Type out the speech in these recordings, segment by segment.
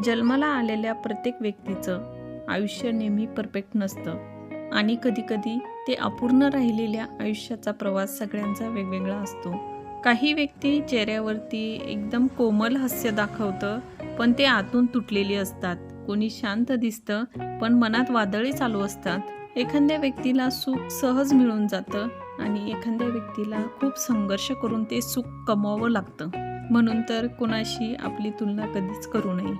जन्माला आलेल्या प्रत्येक व्यक्तीचं आयुष्य नेहमी परफेक्ट नसतं आणि कधीकधी ते अपूर्ण राहिलेल्या आयुष्याचा प्रवास सगळ्यांचा वेगवेगळा असतो. काही व्यक्ती चेहऱ्यावरती एकदम कोमल हास्य दाखवतं, पण ते आतून तुटलेली असतात. कोणी शांत दिसतं, पण मनात वादळे चालू असतात. एखाद्या व्यक्तीला सुख सहज मिळून जातं आणि एखाद्या व्यक्तीला खूप संघर्ष करून ते सुख कमवावं लागतं. म्हणून तर कुणाशी आपली तुलना कधीच करू नये.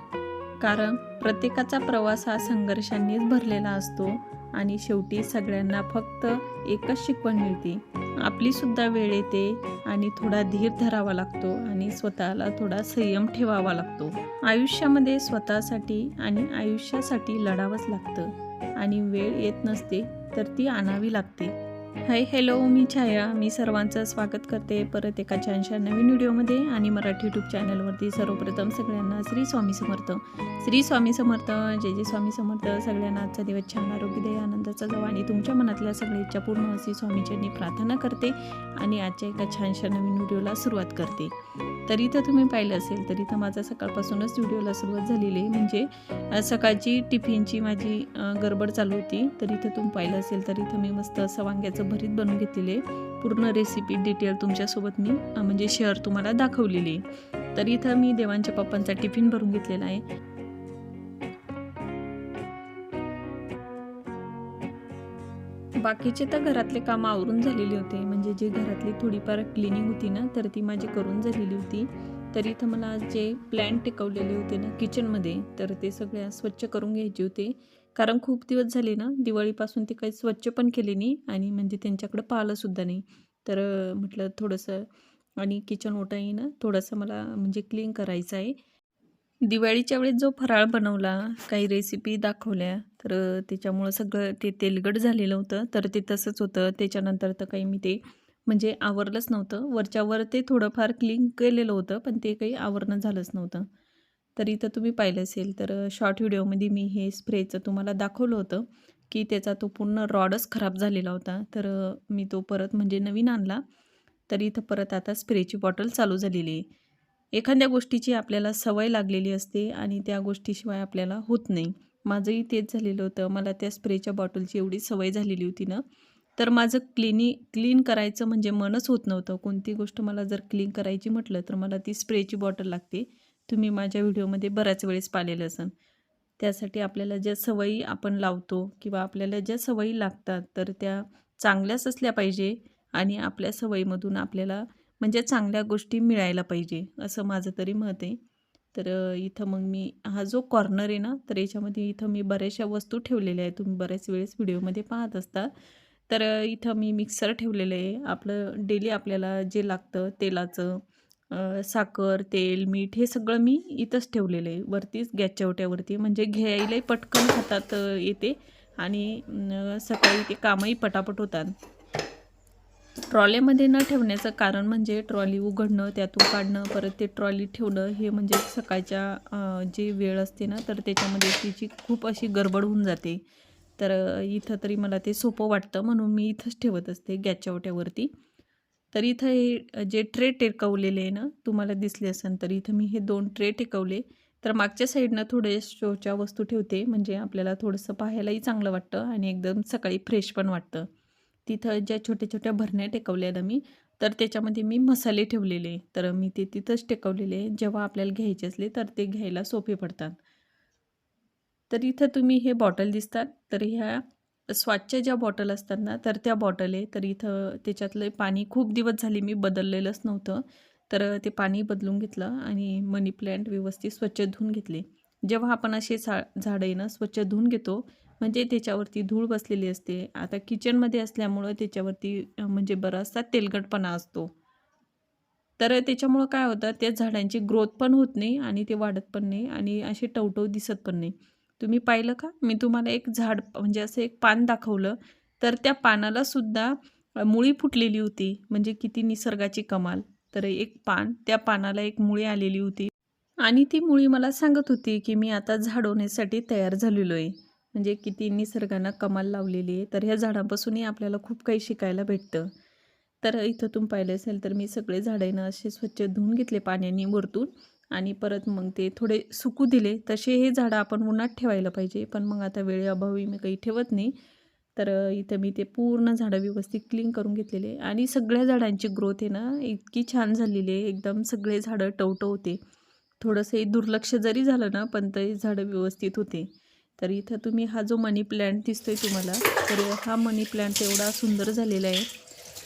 कारण प्रत्येकाचा प्रवास हा संघर्षांनीच भरलेला असतो आणि शेवटी सगळ्यांना फक्त एकच शिकवण मिळते. आपली सुद्धा वेळ येते आणि थोडा धीर धरावा लागतो आणि स्वतःला थोडा संयम ठेवावा लागतो. आयुष्यामध्ये स्वतःसाठी आणि आयुष्यासाठी लढावंच लागतं आणि वेळ येत नसते तर ती आणावी लागते. हाय हॅलो, मी छाया. मी सर्वांचं स्वागत करते परत एका छानशा नवीन व्हिडिओमध्ये आणि मराठी यूट्यूब चॅनलवरती. सर्वप्रथम सगळ्यांना श्री स्वामी समर्थ. श्री स्वामी समर्थ. जय जय स्वामी समर्थ. सगळ्यांना आजचा दिवस छान आरोग्य दे, आनंदाचा जावा आणि तुमच्या मनातल्या सगळ्या इच्छा पूर्ण अशी स्वामीचरणी प्रार्थना करते आणि आजच्या एका छानशा नवीन व्हिडिओला सुरुवात करते. तर इथं तुम्ही पाहिलं असेल तर इथं माझा सकाळपासूनच व्हिडिओला सुरुवात झालेली आहे. म्हणजे सकाळची टिफिनची माझी गडबड चालू होती. तर इथं तुम्ही पाहिलं असेल तर इथं मी मस्त असं वांग्याचं भरीत बनवून घेतलेले. पूर्ण रेसिपी डिटेल तुमच्यासोबत मी म्हणजे शेअर तुम्हाला दाखवलेली आहे. तर इथं मी देवांच्या पप्पांचा टिफिन भरून घेतलेला आहे. बाकीचे तर घरातले कामं आवरून झालेले होते. म्हणजे जे घरातली थोडीफार क्लिनिंग होती ना, तर ती माझी करून झालेली होती. तर इथं मला जे प्लॅन्ट टिकवलेले होते ना किचनमध्ये, तर ते सगळे स्वच्छ करून घ्यायचे होते. कारण खूप दिवस झाले ना, दिवाळीपासून ते काही स्वच्छ पण केले नाही आणि म्हणजे त्यांच्याकडे पाहिलंसुद्धा नाही. तर म्हटलं थोडंसं आणि किचन ओटाही ना थोडंसं मला म्हणजे क्लीन करायचं आहे. दिवाळीच्या वेळेस जो फराळ बनवला, काही रेसिपी दाखवल्या, तर त्याच्यामुळं सगळं ते तेलकट झालेलं होतं. तर ते तसंच होतं. त्याच्यानंतर तर काही मी ते म्हणजे आवरलंच नव्हतं. वरच्यावर ते थोडंफार क्लीन केलेलं होतं, पण ते काही आवरणं झालंच नव्हतं. तर इथं तुम्ही पाहिलं असेल तर शॉर्ट व्हिडिओमध्ये मी हे स्प्रेचं तुम्हाला दाखवलं होतं, की त्याचा तो पूर्ण रॉडच खराब झालेला होता. तर मी तो परत म्हणजे नवीन आणला. तर इथं परत आता स्प्रेची बॉटल चालू झालेली आहे. एखाद्या गोष्टीची आपल्याला सवय लागलेली असते आणि त्या गोष्टीशिवाय आपल्याला होत नाही. माझंही तेच झालेलं होतं. मला त्या स्प्रेच्या बॉटलची एवढी सवय झालेली होती ना, तर माझं क्लीन करायचं म्हणजे मनच होत नव्हतं. कोणती गोष्ट मला जर क्लीन करायची म्हटलं, तर मला ती स्प्रेची बॉटल लागते. तुम्ही माझ्या व्हिडिओमध्ये बऱ्याच वेळेस पाहिलेलं असेल. त्यासाठी आपल्याला ज्या सवयी आपण लावतो किंवा आपल्याला ज्या सवयी लागतात, तर त्या चांगल्याच असल्या पाहिजे आणि आपल्या सवयीमधून आपल्याला म्हणजे चांगल्या गोष्टी मिळायला पाहिजे, असं माझं तरी मत आहे. तर इथं मग मी हा जो कॉर्नर आहे ना, तर याच्यामध्ये इथं मी बऱ्याचशा वस्तू ठेवलेल्या आहेत. तुम्ही बऱ्याच वेळेस व्हिडिओमध्ये पाहत असता. तर इथं मी मिक्सर ठेवलेलं आहे. आपलं डेली आपल्याला जे लागतं तेलाचं, साखर, तेल, मीठ हे सगळं मी इथंच ठेवलेलं आहे. वरतीच गॅसच्या ओट्यावरती म्हणजे घ्यायलाही पटकन हातात येते आणि सकाळी ते कामही पटापट होतात. ट्रॉलीमध्ये न ठेवण्याचं कारण म्हणजे ट्रॉली उघडणं, त्यातून काढणं, परत ते ट्रॉली ठेवणं हे म्हणजे सकाळच्या जी वेळ असते ना, तर त्याच्यामध्ये तिची खूप अशी गडबड होऊन जाते. तर इथं तरी मला ते सोपं वाटतं म्हणून मी इथंच ठेवत असते गॅसच्या ओट्यावरती. तर इथं हे जे ट्रे टेकवलेले आहे ना, तुम्हाला दिसले असेल तर इथं मी हे 2 ट्रे टेकवले. तर मागच्या साईडनं थोडे शोच्या वस्तू ठेवते म्हणजे आपल्याला थोडंसं पाहायलाही चांगलं वाटतं आणि एकदम सकाळी फ्रेश पण वाटतं. तिथं ज्या छोट्या-छोट्या भरण्या टेकवल्या ना मी, तर त्याच्यामध्ये मी मसाले ठेवलेले. तर मी ते तिथंच टेकवलेले. जेव्हा आपल्याला घ्यायचे असले तर ते घ्यायला सोपे पडतात. तर इथं तुम्ही हे बॉटल दिसतात. तर ह्या स्वाचच्या ज्या बॉटल असतात ना, तर त्या बॉटल आहे. तर इथं त्याच्यातलं पाणी खूप दिवस झाले मी बदललेलंच नव्हतं. तर ते पाणी बदलून घेतलं आणि मनी प्लांट व्यवस्थित स्वच्छ धुवून घेतले. जेव्हा आपण असे झाडं आहे ना स्वच्छ धुवून घेतो, म्हणजे त्याच्यावरती धूळ बसलेली असते. आता किचनमध्ये असल्यामुळं त्याच्यावरती म्हणजे बराचसा तेलकटपणा असतो. तर त्याच्यामुळं काय होतं, त्या झाडांची ग्रोथ पण होत नाही आणि ते वाढत पण नाही आणि असे टवटव दिसत पण नाही. तुम्ही पाहिलं का? मी तुम्हाला एक झाड म्हणजे असं एक पान दाखवलं, तर त्या पानाला सुद्धा मुळी फुटलेली होती. म्हणजे किती निसर्गाची कमाल. तर एक पान, त्या पानाला एक मुळी आलेली होती आणि ती मुळी मला सांगत होती, की मी आता झाड होण्यासाठी तयार झालेलो आहे. म्हणजे किती निसर्गानं कमाल लावलेली आहे. तर ह्या झाडांपासूनही आपल्याला खूप काही शिकायला भेटतं. तर इथं तुम्ही पाहिलं असेल तर मी सगळे झाडं आहे ना असे स्वच्छ धुवून घेतले पाण्याने वरतून आणि परत मग ते थोडे सुकू दिले. तसे हे झाडं आपण उन्हात ठेवायला पाहिजे, पण मग आता वेळेअभावी मी काही ठेवत नाही. तर इथं मी ते पूर्ण झाडं व्यवस्थित क्लीन करून घेतलेले आणि सगळ्या झाडांची ग्रोथ आहे ना इतकी छान झालेली आहे. एकदम सगळे झाडं टवटवते. थोडंसं हे दुर्लक्ष जरी झालं ना, पण ते झाडं व्यवस्थित होते. तर इथं तुम्ही हा जो मनी प्लॅन्ट दिसतोय तुम्हाला, तर हा मनी प्लॅन्ट एवढा सुंदर झालेला आहे.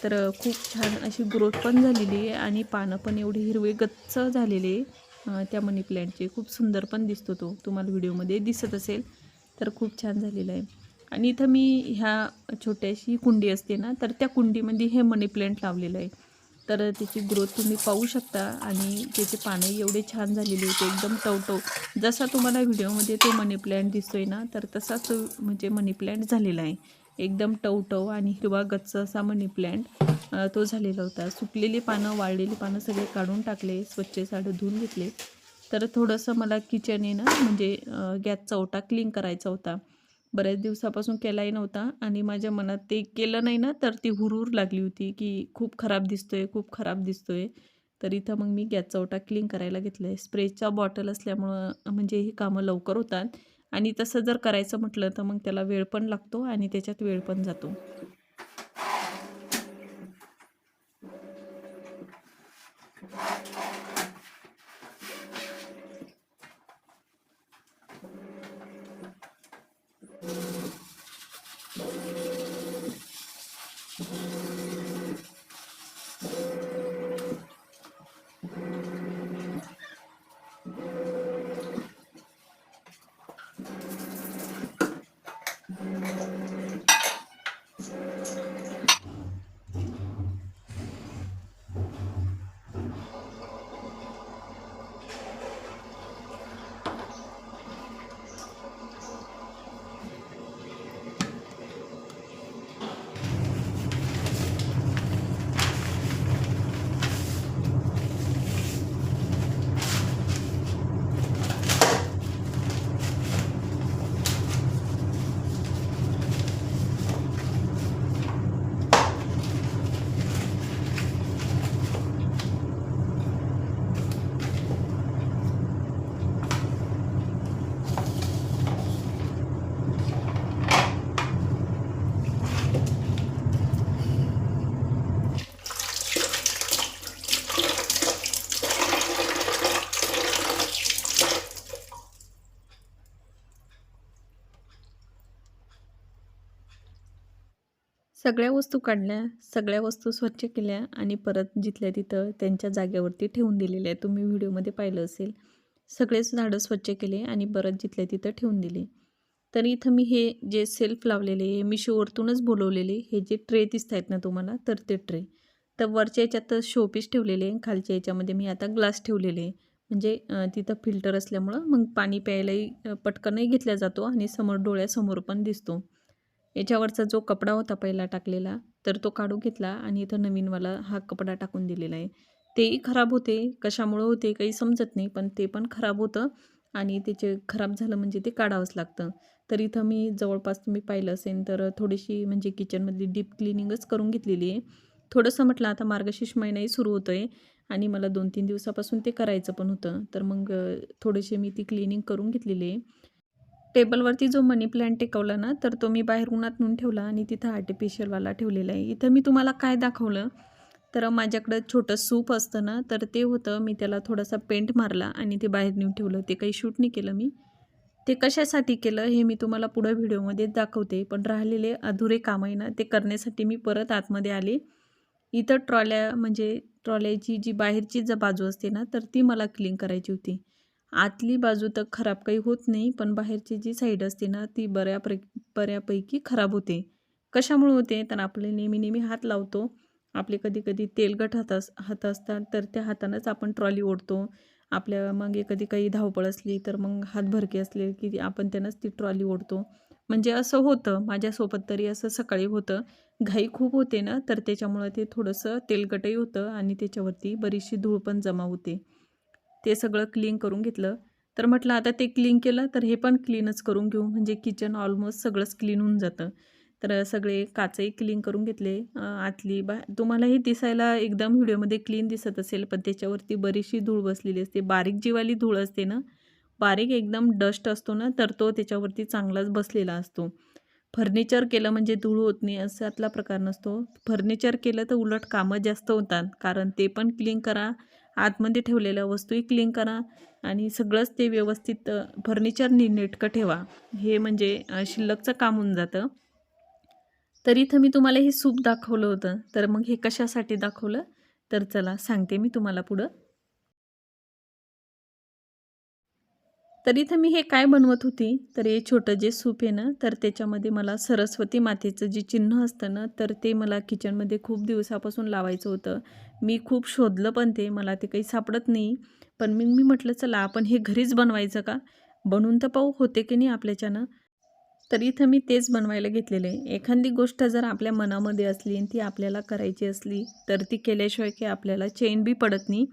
तर खूप छान अशी ग्रोथ पण झालेली आहे आणि पानं पण एवढी हिरवे गच्च झालेले त्या मनी प्लॅन्टचे. खूप सुंदर पण दिसतो तो. तुम्हाला व्हिडिओमध्ये दिसत असेल तर खूप छान झालेला आहे. आणि इथं मी ह्या छोट्याशी कुंडी असते ना, तर त्या कुंडीमध्ये हे मनी प्लॅन्ट लावलेलं आहे. तर त्याची ग्रोथ तुम्ही पाहू शकता आणि त्याचे पानंही एवढे छान झालेले होते, एकदम टवटव. जसा तुम्हाला व्हिडिओमध्ये तो मनी प्लॅन्ट दिसतोय ना, तर तसाच तो म्हणजे मनी प्लॅन्ट झालेला आहे. एकदम टवटव आणि हिरवा गच्च असा मनी प्लॅन्ट तो झालेला होता. सुकलेली पानं, वाळलेली पानं सगळे काढून टाकले, स्वच्छ झाडं धुवून घेतले. तर थोडंसं मला किचन आहे ना, म्हणजे गॅसचा ओटा क्लीन करायचा होता. बऱ्याच दिवसापासून केलाही नव्हता आणि माझ्या मनात ते केलं नाही ना, तर ती हुरहूर लागली होती, की खूप खराब दिसतोय, खूप खराब दिसतोय. तर इथं मग मी गॅसचा ओटा क्लीन करायला घेतला आहे. स्प्रेच्या बॉटल असल्यामुळं म्हणजे ही कामं लवकर होतात आणि तसं जर करायचं म्हटलं, तर मग त्याला वेळ पण लागतो आणि त्याच्यात वेळ पण जातो. सगळ्या वस्तू काढल्या, सगळ्या वस्तू स्वच्छ केल्या आणि परत जिथल्या तिथं त्यांच्या जागेवरती ठेवून दिलेल्या आहेत. तुम्ही व्हिडिओमध्ये पाहिलं असेल. सगळेच झाडं स्वच्छ केले आणि परत जिथल्या तिथं ठेवून दिले. तर इथं मी हे जे सेल्फ लावलेले हे मिशोवरतूनच बोलवलेले हे जे ट्रे दिसत आहेत ना तुम्हाला, तर ते ट्रे. तर वरच्या याच्यात शोपीस ठेवलेले, खालच्या याच्यामध्ये मी आता ग्लास ठेवलेले. म्हणजे तिथं फिल्टर असल्यामुळं मग पाणी प्यायलाही पटकनही घेतला जातो आणि समोर डोळ्यासमोर पण दिसतो. याच्यावरचा जो कपडा होता पहिला टाकलेला, तर तो काढून घेतला आणि इथं नवीनवाला हा कपडा टाकून दिलेला आहे. तेही खराब होते, कशामुळं होते काही समजत नाही, पण ते पण खराब होतं आणि त्याचे खराब झालं म्हणजे ते काढावंच लागतं. तर इथं मी जवळपास तुम्ही पाहिलं असेल तर थोडीशी म्हणजे किचनमधली डीप क्लिनिंगच करून घेतलेली आहे. थोडंसं म्हटलं आता मार्गशीर्ष महिनाही सुरू होतो आहे आणि मला 2-3 दिवसापासून ते करायचं पण होतं. तर मग थोडेसे मी ती क्लिनिंग करून घेतलेली आहे. टेबलवरती जो मनी प्लांट टेकवला ना, तर तो मी बाहेर उन्हात नेऊन ठेवला आणि तिथं आर्टिफिशियलवाला ठेवलेला आहे. इथं मी तुम्हाला काय दाखवलं, तर माझ्याकडं छोटं सूप असतं ना, तर ते होतं. मी त्याला थोडासा पेंट मारला आणि ते बाहेर नेऊन ठेवलं. ते काही शूट नाही केलं मी. ते कशासाठी केलं हे मी तुम्हाला पुढं व्हिडिओमध्ये दाखवते. पण राहिलेले अधुरे काम आहे ना, ते करण्यासाठी मी परत आतमध्ये आले. इथं ट्रॉल्या म्हणजे ट्रॉल्याची जी बाहेरची बाजू असते ना, तर ती मला क्लीन करायची होती. आतली बाजू तर खराब काही होत नाही, पण बाहेरची जी साईड असते ना, ती बऱ्यापैकी खराब होते. कशामुळे होते? तर आपले नेहमी हात लावतो. आपले कधी-कधी तेलकट हात असतात, तर त्या हातानंच आपण ट्रॉली ओढतो. आपल्या मागे कधी काही धावपळ असली, तर मग हात भरके असले, की आपण त्यानंच ती ट्रॉली ओढतो. म्हणजे असं होतं, माझ्यासोबत तरी असं सकाळी होतं. घाई खूप होते ना, तर त्याच्यामुळं ते थोडंसं तेलकटही होतं आणि त्याच्यावरती बरीचशी धूळ पण जमा होते. ते सगळं क्लीन करून घेतलं. तर म्हटलं आता ते क्लीन केलं, तर हे पण क्लीनच करून घेऊ, म्हणजे किचन ऑलमोस्ट सगळंच क्लीन होऊन जातं. तर सगळे काचही क्लीन करून घेतले. आतली तुम्हालाही दिसायला एकदम व्हिडिओमध्ये क्लीन दिसत असेल, पण त्याच्यावरती बरीचशी धूळ बसलेली असते. बारीक जीवाली धूळ असते ना, बारीक एकदम डस्ट असतो ना, तर तो त्याच्यावरती चांगलाच बसलेला असतो. फर्निचर केलं म्हणजे धूळ होत नाही असातला प्रकार नसतो. फर्निचर केलं तर उलट कामं जास्त होतात. कारण ते पण क्लीन करा, आतमध्ये ठेवलेल्या वस्तूही क्लीन करा आणि सगळंच ते व्यवस्थित फर्निचर नीटनेटकं ठेवा. हे म्हणजे शिल्लकचं काम होऊन जातं. तर इथं मी तुम्हाला हे सूप दाखवलं होतं. तर मग हे कशासाठी दाखवलं? तर चला सांगते मी तुम्हाला पुढं. तर इथं मी हे काय बनवत होती, तर हे छोटं जे सूप आहे ना, तर त्याच्यामध्ये मला सरस्वती मातेचं जे चिन्ह असतं ना, तर ते मला किचनमध्ये खूप दिवसापासून लावायचं होतं. मी खूप शोधलं पण ते, मला ते काही सापडत नाही. पण मग मी म्हटलं चला आपण हे घरीच बनवायचं का? बनवून तर पाहू होते की नाही आपल्याच्यानं. तर इथं मी तेच बनवायला घेतलेलं आहे. एखादी गोष्ट जर आपल्या मनामध्ये असली आणि ती आपल्याला करायची असली, तर ती केल्याशिवाय काही आपल्याला चैन बी पडत नाही.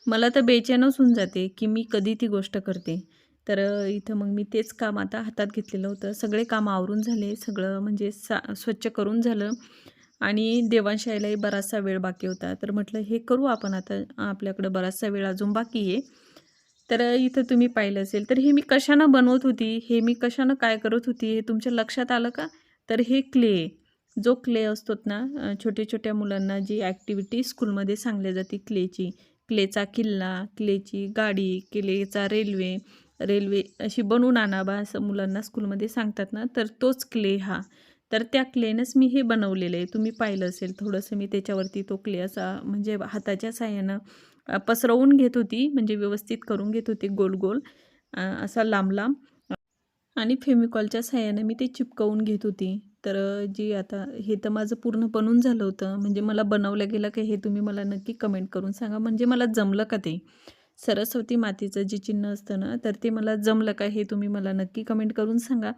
मला तर बेचैनच होऊन जाते, की मी कधी ती गोष्ट करते. तर इथं मग मी तेच काम आता हातात घेतलेलं होतं. सगळे काम आवरून झाले, सगळं म्हणजे स्वच्छ करून झालं आणि देवांश यायलाही बराचसा वेळ बाकी होता. तर म्हटलं हे करू आपण आता, आपल्याकडं बराचसा वेळ अजून बाकी आहे. तर इथं तुम्ही पाहिलं असेल, तर हे मी कशानं बनवत होती, हे मी कशानं काय करत होती, हे तुमच्या लक्षात आलं का? तर हे क्ले, जो क्ले असतो ना, छोट्या-छोट्या मुलांना जी ॲक्टिव्हिटी स्कूलमध्ये सांगल्या जाते क्लेची. क्लेचा किल्ला, क्लेची गाडी, क्लेचा रेल्वे, रेल्वे अशी बनवून आणा बा, असं मुलांना स्कूलमध्ये सांगतात ना, तर तोच क्ले हा. तर त्या क्लेनंच मी हे बनवलेलं आहे. तुम्ही पाहिलं असेल थोडंसं मी त्याच्यावरती तो क्ले असा म्हणजे हाताच्या साहाय्यानं पसरवून घेत होती, म्हणजे व्यवस्थित करून घेत होती गोल-गोल असा लांब-लांब आणि फेविकॉलच्या साहाय्याने मी ते चिपकवून घेत होती. तर जी आता हे तर माझं पूर्ण बनून झालं होतं. म्हणजे मला बनवलं गेलं का हे तुम्ही मला नक्की कमेंट करून सांगा. म्हणजे मला जमलं का ते? सरस्वती मातेचं जे चिन्ह असतं ना, तर ते मला जमलं का हे तुम्ही मला नक्की कमेंट करून सांगा.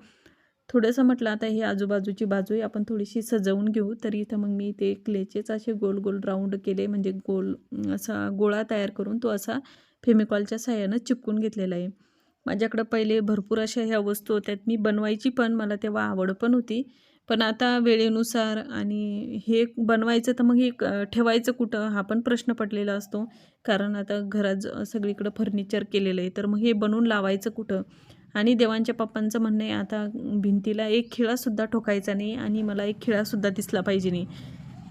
थोडंसं म्हटलं आता ही आजूबाजूची बाजूही आपण थोडीशी सजवून घेऊ. तर इथं मग मी ते क्लेचेच असे गोल-गोल राउंड केले, म्हणजे गोल असा गोळा तयार करून तो असा फेविकॉलच्या साहाय्यानं चिपकून घेतलेला आहे. माझ्याकडं पहिले भरपूर अशा ह्या वस्तू होत्या. मी बनवायची पण, मला तेव्हा आवड पण होती. पण आता वेळेनुसार आणि हे बनवायचं तर मग हे ठेवायचं कुठं हा पण प्रश्न पडलेला असतो. कारण आता घरात सगळीकडं फर्निचर केलेलं आहे, तर मग हे बनवून लावायचं कुठं? आणि देवांच्या पप्पांचं म्हणणं आहे आता भिंतीला एक खिळासुद्धा ठोकायचा नाही आणि मला एक खिळासुद्धा दिसला पाहिजे नाही.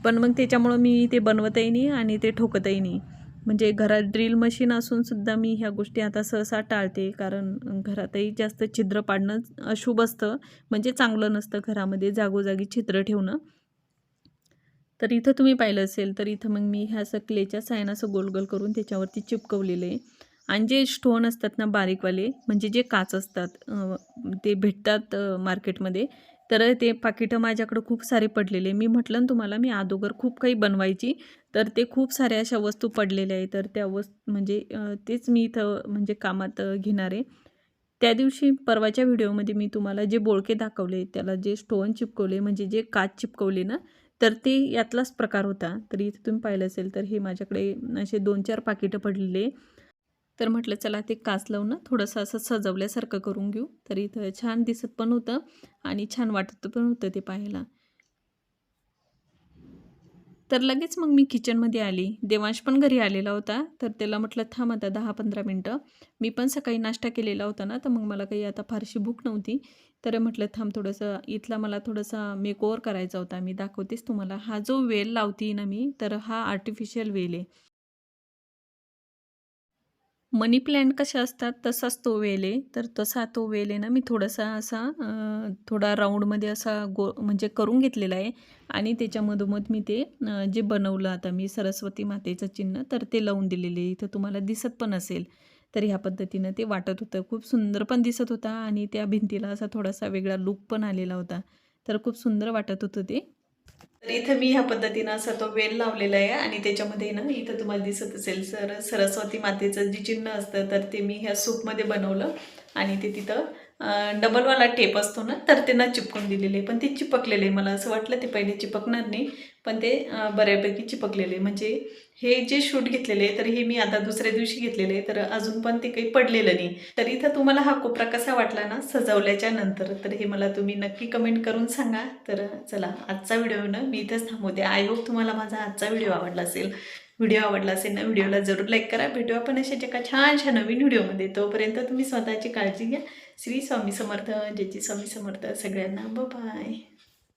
पण मग त्याच्यामुळं मी ते बनवतही नाही आणि ते ठोकतही नाही. म्हणजे घरात ड्रिल मशीन असून सुद्धा मी ह्या गोष्टी आता सहसा टाळते. कारण घरातही जास्त छिद्र पाडणं अशुभ असतं. म्हणजे चांगलं नसतं घरामध्ये जागोजागी छिद्र ठेवणं. तर इथं तुम्ही पाहिलं असेल, तर इथं मग मी ह्या असं क्लेच्या साहाय्यानं असं गोल-गोल करून त्याच्यावरती चिपकवलेलं आहे. आणि जे स्टोन असतात ना बारीकवाले, म्हणजे जे काच असतात, ते भेटतात मार्केटमध्ये. तर ते पाकिटं माझ्याकडं खूप सारे पडलेले. मी म्हटलं ना तुम्हाला, मी अगोदर खूप काही बनवायची, तर ते खूप साऱ्या अशा वस्तू पडलेल्या आहेत. तर त्या म्हणजे तेच मी इथं म्हणजे कामात घेणार आहे. त्या दिवशी परवाच्या व्हिडिओमध्ये मी तुम्हाला जे बोळके दाखवले, त्याला जे स्टोन चिपकवले, म्हणजे जे काच चिपकवले ना, तर ते यातलाच प्रकार होता. तर इथे तुम्ही पाहिलं असेल, तर हे माझ्याकडे असे 2-4 पाकिटं पडलेले. तर म्हटलं चला ते काच लावून ना थोडंसं असं सजवल्यासारखं करून घेऊ. तर इथं छान दिसत पण होतं आणि छान वाटत पण होतं ते पाहायला. तर लगेच मग मी किचनमध्ये आली. देवांश पण घरी आलेला होता. तर त्याला म्हटलं थांब आता 10-15 मिनटं. मी पण सकाळी नाश्ता केलेला होता ना, तर मग मला काही आता फारशी भूक नव्हती. तर म्हटलं थांब थोडंसं इथला मला थोडासा मेकओव्हर करायचा होता. मी दाखवतेच तुम्हाला. हा जो वेल लावते ना मी, तर हा आर्टिफिशियल वेल आहे. मनी प्लांट कसे असतात तसाच तो वेल आहे. तर तसा तो वेल आहे ना, मी थोडासा असा थोडा राऊंडमध्ये असा म्हणजे करून घेतलेला आहे आणि त्याच्या मधोमध मी ते जे बनवलं आता मी सरस्वती मातेचं चिन्ह, तर ते लावून दिलेले आहे. इथं तुम्हाला दिसत पण असेल. तर ह्या पद्धतीनं ते वाटत होतं. खूप सुंदर पण दिसत होता आणि त्या भिंतीला असा थोडासा वेगळा लूक पण आलेला होता. तर खूप सुंदर वाटत होतं ते. तर इथं मी ह्या पद्धतीनं असा तो वेल लावलेला आहे आणि त्याच्यामध्ये ना इथं तुम्हाला दिसत असेल सरस्वती मातेचं जे चिन्ह असतं, तर ते मी ह्या सूपमध्ये बनवलं आणि ते तिथं डबलवाला टेप असतो ना, तर ते न चिपकून दिलेले, पण ते चिपकलेले. मला असं वाटलं ते पहिले चिपकणार नाही, पण ते बऱ्यापैकी चिपकलेले. म्हणजे हे जे शूट घेतलेले तर हे मी आता दुसऱ्या दिवशी घेतलेले, तर अजून पण ते काही पडलेलं नाही. तर इथं तुम्हाला हा कोपरा कसा वाटला ना सजवल्याच्या नंतर, तर हे मला तुम्ही नक्की कमेंट करून सांगा. तर चला, आजचा व्हिडिओ ना मी इथंच थांबवते. आय होप तुम्हाला माझा आजचा व्हिडिओ आवडला असेल. व्हिडिओ आवडला असेल ना, व्हिडिओला जरूर लाईक करा. भेटू आपण अशाच एका छानशा नवीन व्हिडिओमध्ये. तोपर्यंत तुम्ही स्वतःची काळजी घ्या. श्री स्वामी समर्थ. जय स्वामी समर्थ. सगळ्यांना बाय.